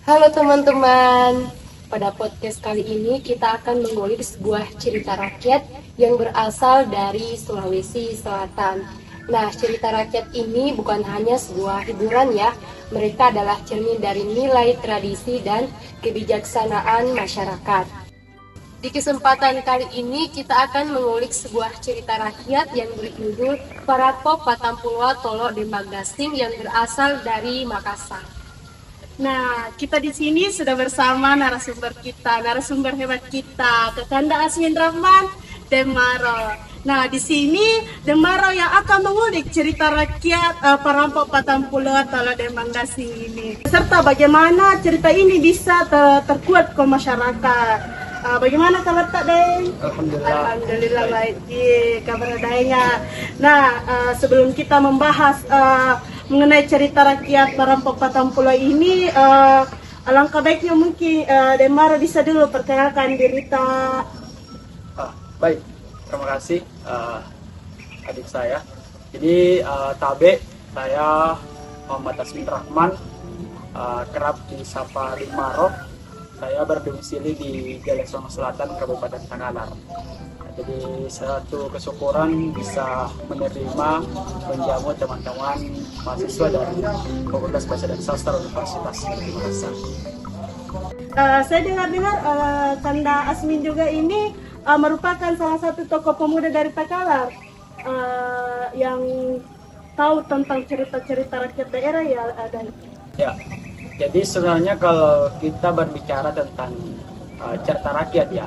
Halo teman-teman, pada podcast kali ini kita akan mengulik sebuah cerita rakyat yang berasal dari Sulawesi Selatan. Nah, cerita rakyat ini bukan hanya sebuah hiburan ya, mereka adalah cermin dari nilai tradisi dan kebijaksanaan masyarakat. Di kesempatan kali ini kita akan mengulik sebuah cerita rakyat yang berjudul Parapok Patampulwa Tolo Demagasing yang berasal dari Makassar. Nah, kita di sini sudah bersama narasumber hebat kita, Kakanda Asmin Rahman Demaro. Nah, di sini Demaro yang akan mengulik cerita rakyat Parampok Patampulwa Tolo Demagasing ini. Serta bagaimana cerita ini bisa terkuat ke masyarakat. Bagaimana kabar Tak Deng? Alhamdulillah baik. Kabar Dengnya. Nah, sebelum kita membahas mengenai cerita rakyat Parampok Patampulwa ini, alangkah baiknya mungkin Demaro bisa dulu perkenalkan diri Tak. Baik, terima kasih adik saya. Jadi Tabe, saya Muhammad Asmin Rahman, kerap disapa Demaro. Saya berdomisili di Galesong Selatan, Kabupaten Takalar. Jadi satu kesyukuran bisa menerima menjamu teman-teman mahasiswa dari Fakultas Bahasa dan Sastra Universitas Makassar. Saya dengar-dengar Kanda Asmin juga ini merupakan salah satu tokoh pemuda dari Takalar yang tahu tentang cerita-cerita rakyat daerah ya ada. Ya, jadi sebenarnya kalau kita berbicara tentang cerita rakyat ya,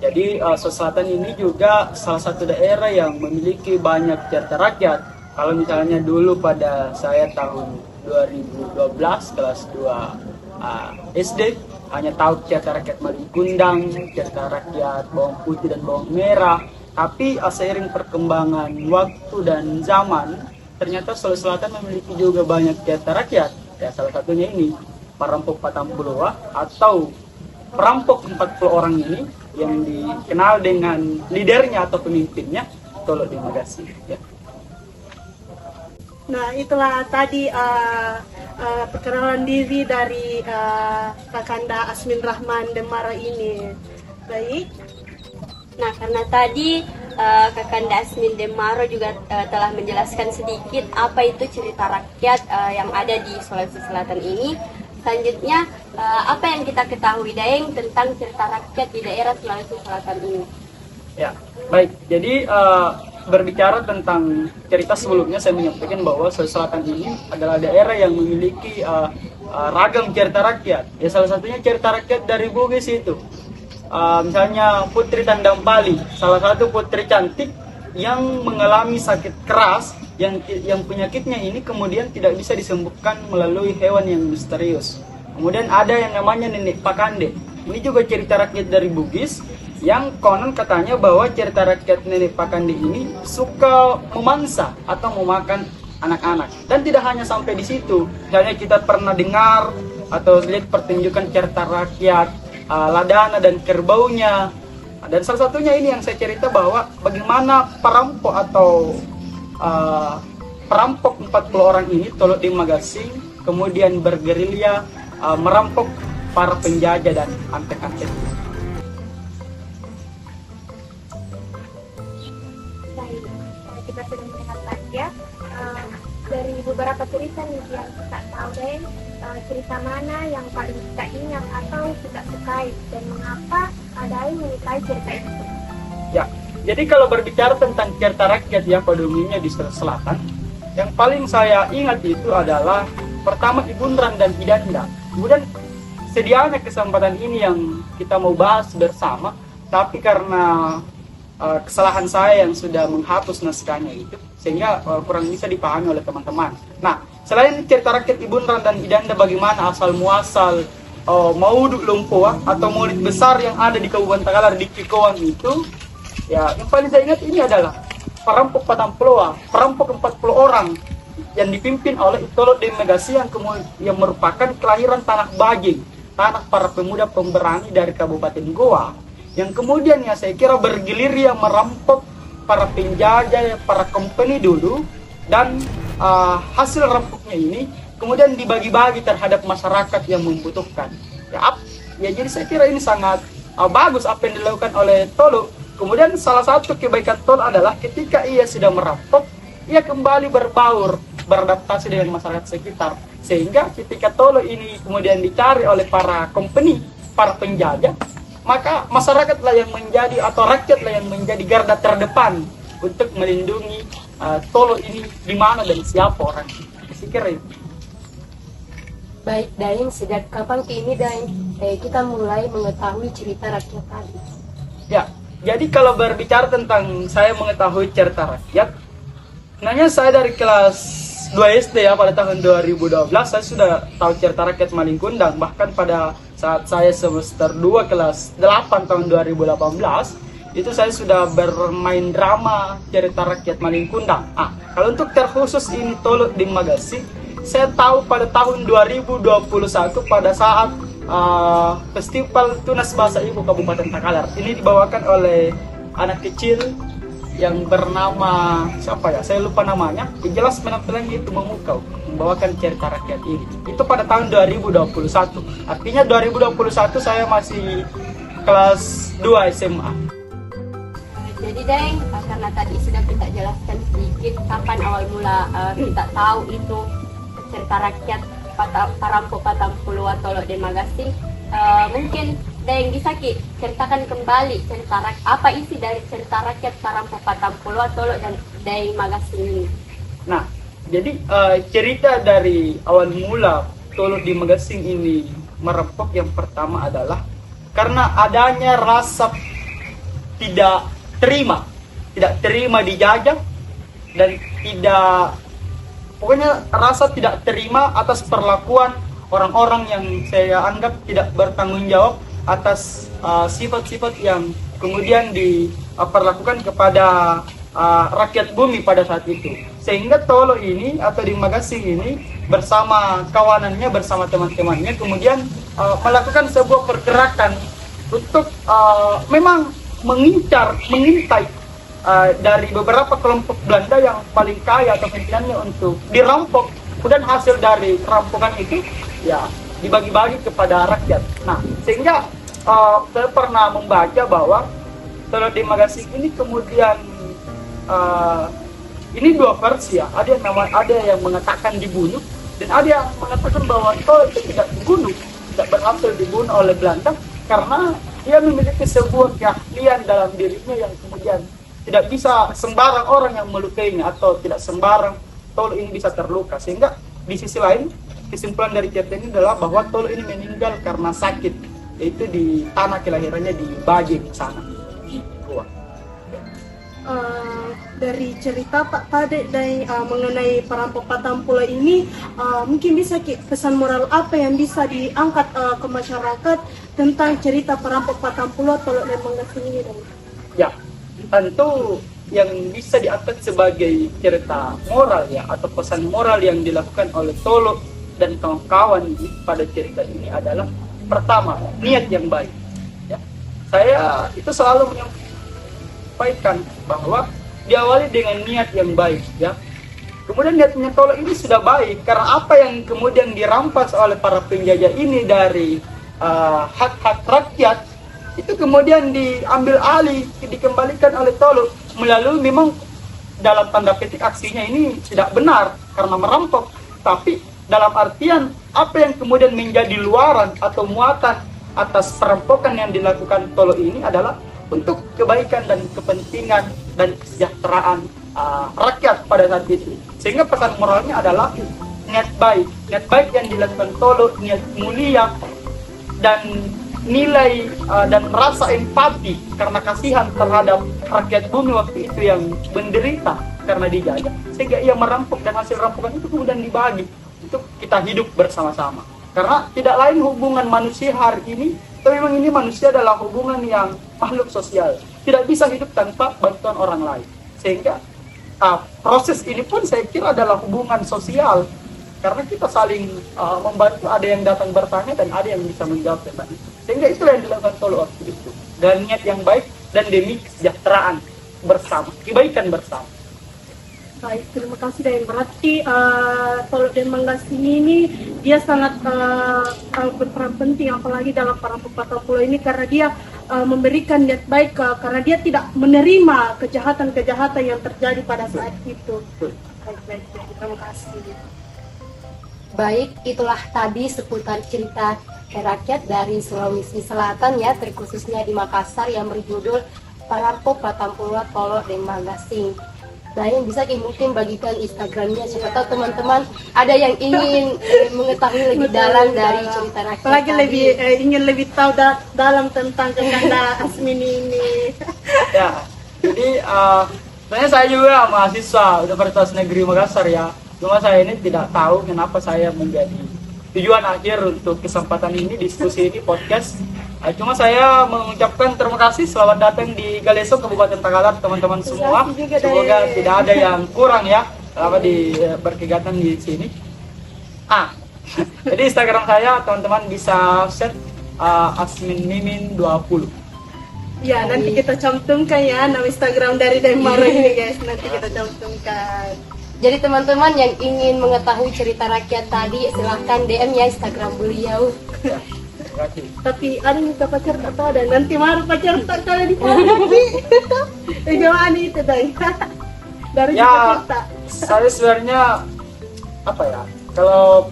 jadi Sulawesi Selatan ini juga salah satu daerah yang memiliki banyak cerita rakyat. Kalau misalnya dulu pada saya tahun 2012 kelas 2 SD hanya tahu cerita rakyat Malin Kundang, cerita rakyat bawang putih dan bawang merah. Tapi seiring perkembangan waktu dan zaman, ternyata Sulawesi Selatan memiliki juga banyak cerita rakyat. Ya, salah satunya ini Parampok Patampulwa atau perampok 40 orang ini yang dikenal dengan leadernya atau pemimpinnya Tolo Demagasing. Ya. Nah, itulah tadi perkenalan diri dari Kakanda Asmin Rahman Demaro ini. Baik. Nah, karena tadi Kakanda Asmin Demaro juga telah menjelaskan sedikit apa itu cerita rakyat yang ada di Sulawesi Selatan ini. Selanjutnya, apa yang kita ketahui Daeng tentang cerita rakyat di daerah Sulawesi Selatan ini? Ya, baik. Jadi berbicara tentang cerita sebelumnya, saya menyampaikan bahwa Sulawesi Selatan ini adalah daerah yang memiliki ragam cerita rakyat. Ya, salah satunya cerita rakyat dari Bugis itu. Misalnya Putri Tandang Bali, salah satu putri cantik yang mengalami sakit keras yang penyakitnya ini kemudian tidak bisa disembuhkan melalui hewan yang misterius. Kemudian ada yang namanya Nenek Pakande. Ini juga cerita rakyat dari Bugis yang konon katanya bahwa cerita rakyat Nenek Pakande ini suka memangsa atau memakan anak-anak. Dan tidak hanya sampai di situ. Misalnya kita pernah dengar atau lihat pertunjukan cerita rakyat Ladana dan kerbaunya. Dan salah satunya ini yang saya cerita bahwa bagaimana perampok atau perampok 40 orang ini Tolo Demagasing kemudian bergerilya merampok para penjajah dan antek-antek. Baik, kita sudah melihat ya dari beberapa cerita nih yang kita tahu deh, cerita mana yang paling kita ingat atau kita sukai dan mengapa ada yang menyukai cerita itu. Ya, jadi kalau berbicara tentang cerita rakyat yang pada umumnya di Sulawesi Selatan, yang paling saya ingat itu adalah pertama Ibundran dan Idanda. Kemudian sedianya kesempatan ini yang kita mau bahas bersama, tapi karena kesalahan saya yang sudah menghapus naskahnya itu, sehingga kurang bisa dipahami oleh teman-teman. Nah, selain cerita rakyat Ibundran dan Idanda, bagaimana asal muasal Mauduk Lompoa atau Maulid besar yang ada di Kabupaten Takalar di Kikoan itu, ya yang paling saya ingat ini adalah Parampok Patampulwa, perampok 40 orang yang dipimpin oleh Tolo Demagasing yang merupakan kelahiran Tanah Bajing, tanah para pemuda pemberani dari Kabupaten Goa, yang kemudian ya saya kira bergilir merampok para penjajah, para company dulu, dan hasil rampoknya ini kemudian dibagi-bagi terhadap masyarakat yang membutuhkan. Ya jadi saya kira ini sangat bagus apa yang dilakukan oleh Tolo. Kemudian salah satu kebaikan Tolo adalah ketika ia sudah merampok, ia kembali berbaur, beradaptasi dengan masyarakat sekitar. Sehingga ketika Tolo ini kemudian dicari oleh para company, para penjajah, maka masyarakatlah yang menjadi atau rakyatlah yang menjadi garda terdepan untuk melindungi Tolo ini di mana dan siapa orang. Saya kira itu. Baik Daeng, sejak kapan ini Daeng kita mulai mengetahui cerita rakyat tadi? Ya, jadi kalau berbicara tentang saya mengetahui cerita rakyat, sebenarnya saya dari kelas 2 SD ya, pada tahun 2012 saya sudah tahu cerita rakyat Malingkundang. Bahkan pada saat saya semester 2 kelas 8 tahun 2018, itu saya sudah bermain drama cerita rakyat Malingkundang. Kalau untuk terkhusus ini Tolo di Magasin, saya tahu pada tahun 2021 pada saat Festival Tunas Bahasa Ibu Kabupaten Takalar. Ini dibawakan oleh anak kecil yang bernama siapa ya? Saya lupa namanya. Yang jelas penampilannya itu memukau, membawakan cerita rakyat ini. Itu pada tahun 2021. Artinya 2021 saya masih kelas 2 SMA. Jadi Deng, karena tadi sudah kita jelaskan sedikit kapan awal mula kita tahu itu cerita rakyat Parampo Patampulo Tolo de Magasin, mungkin Deng bisa ceritakan kembali cerita apa isi dari cerita rakyat Parampo Patampulo Tolo dan Deng Magasin ini. Nah, jadi cerita dari awal mula Tolo di Magasin ini merempok yang pertama adalah karena adanya rasa tidak terima dijajah dan pokoknya rasa tidak terima atas perlakuan orang-orang yang saya anggap tidak bertanggung jawab atas sifat-sifat yang kemudian diperlakukan kepada rakyat bumi pada saat itu. Sehingga Tolo ini atau di Magasin ini bersama kawanannya, bersama teman-temannya kemudian melakukan sebuah pergerakan untuk memang mengintai dari beberapa kelompok Belanda yang paling kaya atau pimpinannya untuk dirampok. Kemudian hasil dari rampokan itu ya dibagi-bagi kepada rakyat. Nah, sehingga saya pernah membaca bahwa Tolo di Magasin ini kemudian ini dua versi ya. Ada yang mengatakan dibunuh dan ada yang mengatakan bahwa Tolo itu tidak dibunuh, tidak berhasil dibunuh oleh Belanda karena dia memiliki sebuah keahlian dalam dirinya yang kemudian tidak bisa sembarang orang yang melukainya atau tidak sembarang Tolo ini bisa terluka. Sehingga di sisi lain kesimpulan dari cerita ini adalah bahwa Tolo ini meninggal karena sakit, yaitu di tanah kelahirannya di Baje sana. Dari cerita Pak Tade mengenai Parampo Patampulo ini, mungkin bisa pesan moral apa yang bisa diangkat ke masyarakat tentang cerita Parampo Patampulo Tolo de Magasin ini? Ya, tentu yang bisa diangkat sebagai cerita moral ya atau pesan moral yang dilakukan oleh Tolo dan kawan-kawan pada cerita ini adalah pertama, niat yang baik. Ya, saya itu selalu menyampaikan bahwa diawali dengan niat yang baik ya. Kemudian niatnya Tolo ini sudah baik karena apa yang kemudian dirampas oleh para penjajah ini dari hak-hak rakyat itu kemudian diambil alih, dikembalikan oleh Tolo melalui memang dalam tanda petik aksinya ini tidak benar karena merampok, tapi dalam artian apa yang kemudian menjadi luaran atau muatan atas perampokan yang dilakukan Tolo ini adalah untuk kebaikan dan kepentingan dan kesejahteraan rakyat pada saat itu. Sehingga pesan moralnya adalah niat baik yang dilakukan Tolo, niat mulia dan nilai dan rasa empati karena kasihan terhadap rakyat bumi waktu itu yang menderita karena dijajah, sehingga ia merampok dan hasil rampokan itu kemudian dibagi untuk kita hidup bersama-sama. Karena tidak lain hubungan manusia hari ini, tapi memang ini manusia adalah hubungan yang makhluk sosial, tidak bisa hidup tanpa bantuan orang lain. Sehingga proses ini pun saya kira adalah hubungan sosial, karena kita saling membantu, ada yang datang bertanya dan ada yang bisa menjawab tentang itu. Sehingga itulah yang dilakukan Tolo waktu itu, dan niat yang baik dan demi kesejahteraan bersama, kebaikan bersama. Baik, terima kasih Daeng. Berarti Tolok dan Manggasing ini dia sangat berperan penting apalagi dalam para pepatah pulau ini karena dia memberikan niat baik karena dia tidak menerima kejahatan-kejahatan yang terjadi pada saat itu. Baik, terima kasih. Baik, itulah tadi seputar cerita rakyat dari Sulawesi Selatan ya, terkhususnya di Makassar yang berjudul Parampok Patampulo Tolok dan Manggasing. Nah, yang bisa mungkin bagikan Instagramnya, siapa tahu teman-teman ada yang ingin mengetahui lebih dalam dari cerita rakyat. Apalagi tadi. lebih ingin lebih tahu dalam tentang Kakanda Asmin ini. Ya, jadi sebenarnya saya juga mahasiswa Universitas Negeri Makassar ya. Cuma saya ini tidak tahu kenapa saya menjadi tujuan akhir untuk kesempatan ini, diskusi ini, podcast. Cuma saya mengucapkan terima kasih, selamat datang di Galeso, Kabupaten Takalar, teman-teman semua. Semoga tidak ada yang kurang ya, berkegiatan di sini. Jadi Instagram saya teman-teman bisa set asminmimin 20. Ya, nanti kita cantumkan ya nama Instagram dari Daeng Maro ini guys, nanti kita cantumkan. Jadi teman-teman yang ingin mengetahui cerita rakyat tadi silahkan DM ya Instagram beliau. Terima kasih. Tapi ada minta pacar tak tahu dan nanti Maro pacar tak kalau di nanti. Gimana itu Daeng? Dari Ya, kita. saya sebenarnya apa ya? Kalau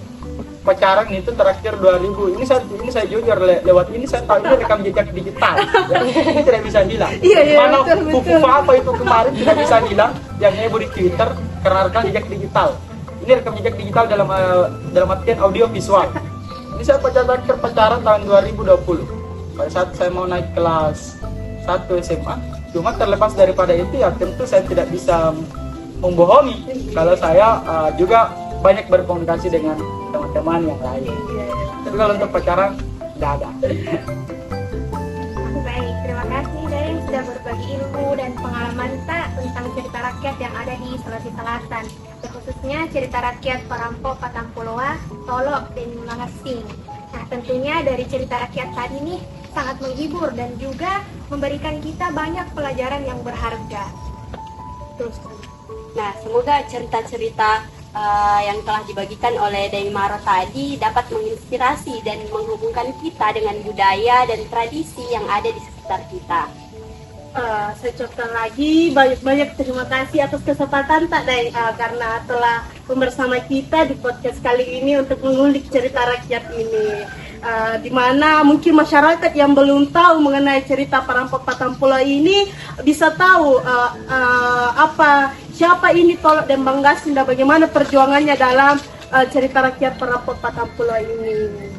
pacaran itu terakhir 2000. Ini saya jujur lewat ini saya tahu ini rekam jejak digital. Ya. Ini tidak bisa hilang. Iya, Mana betul. buku apa itu kemarin tidak bisa hilang yang heboh di Twitter karena rekam jejak digital. Ini rekam jejak digital dalam artian audio visual. Ini saya pacaran tahun 2020. Pada saat saya mau naik kelas 1 SMA. Cuma terlepas daripada itu ya tentu saya tidak bisa membohongi kalau saya juga banyak berkomunikasi dengan teman-teman yang lain. Tapi kalau untuk pacaran tidak ada. Baik, terima kasih Daeng sudah berbagi ilmu dan pengalaman tak tentang cerita rakyat yang ada di Sulawesi Selatan, terkhususnya cerita rakyat Parampok Patampuloa, Tolok dan Manggasing. Nah, tentunya dari cerita rakyat tadi nih sangat menghibur dan juga memberikan kita banyak pelajaran yang berharga. Terus. Nah, semoga cerita-cerita yang telah dibagikan oleh Daeng Maro tadi dapat menginspirasi dan menghubungkan kita dengan budaya dan tradisi yang ada di sekitar kita. Saya ucapkan lagi banyak terima kasih atas kesempatan tak Daeng karena telah bersama kita di podcast kali ini untuk mengulik cerita rakyat ini. Di mana mungkin masyarakat yang belum tahu mengenai cerita Parampok Patampulo ini bisa tahu siapa ini Tolok dan Manggasing dan bagaimana perjuangannya dalam cerita rakyat Parampok Patampulo ini.